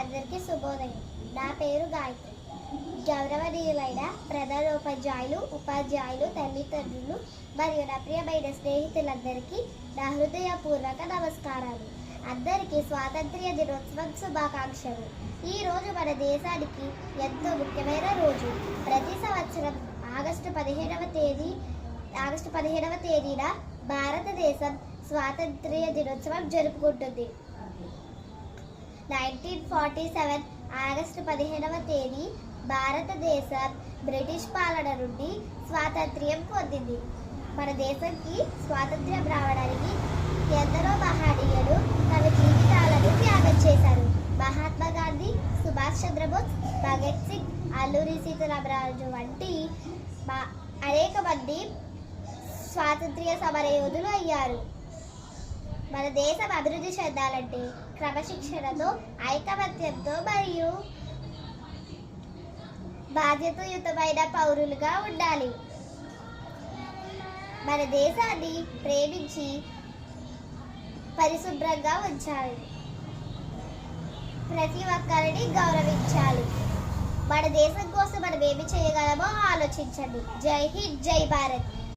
అందరికీ శుభోదయం. నా పేరు గాయత్రి. గౌరవనీయులైన ప్రధానోపాధ్యాయులు, ఉపాధ్యాయులు, తల్లిదండ్రులు మరియు నా ప్రియమైన స్నేహితులందరికీ నా హృదయపూర్వక నమస్కారాలు. అందరికీ స్వాతంత్ర్య దినోత్సవం శుభాకాంక్షలు. ఈ రోజు మన దేశానికి ఎంతో ముఖ్యమైన రోజు. ప్రతి సంవత్సరం ఆగస్టు 15వ తేదీన భారతదేశం స్వాతంత్ర్య దినోత్సవం జరుపుకుంటుంది. 1947 ఆగస్టు 15వ తేదీ భారతదేశం బ్రిటిష్ పాలన నుండి స్వాతంత్ర్యం పొందింది. మన దేశంకి స్వాతంత్ర్యం రావడానికి ఎందరో మహనీయులు తమ జీవితాలను త్యాగం చేశారు. మహాత్మా గాంధీ, సుభాష్ చంద్రబోస్, భగత్ సింగ్, అల్లూరి సీతారామరాజు వంటి అనేక మంది స్వాతంత్ర్య సమరయోధులు అయ్యారు. మన దేశం అభివృద్ధి చెందాలంటే క్రమశిక్షణతో, ఐకమత్యంతో మరియు బాధ్యతాయుతమైన పౌరులుగా ఉండాలి. మన దేశాన్ని ప్రేమించి పరిశుభ్రంగా ఉంచాలి. ప్రతి ఒక్కరిని గౌరవించాలి. మన దేశం కోసం మనం ఏమి చేయగలమో ఆలోచించండి. జై హింద్, జై భారత్.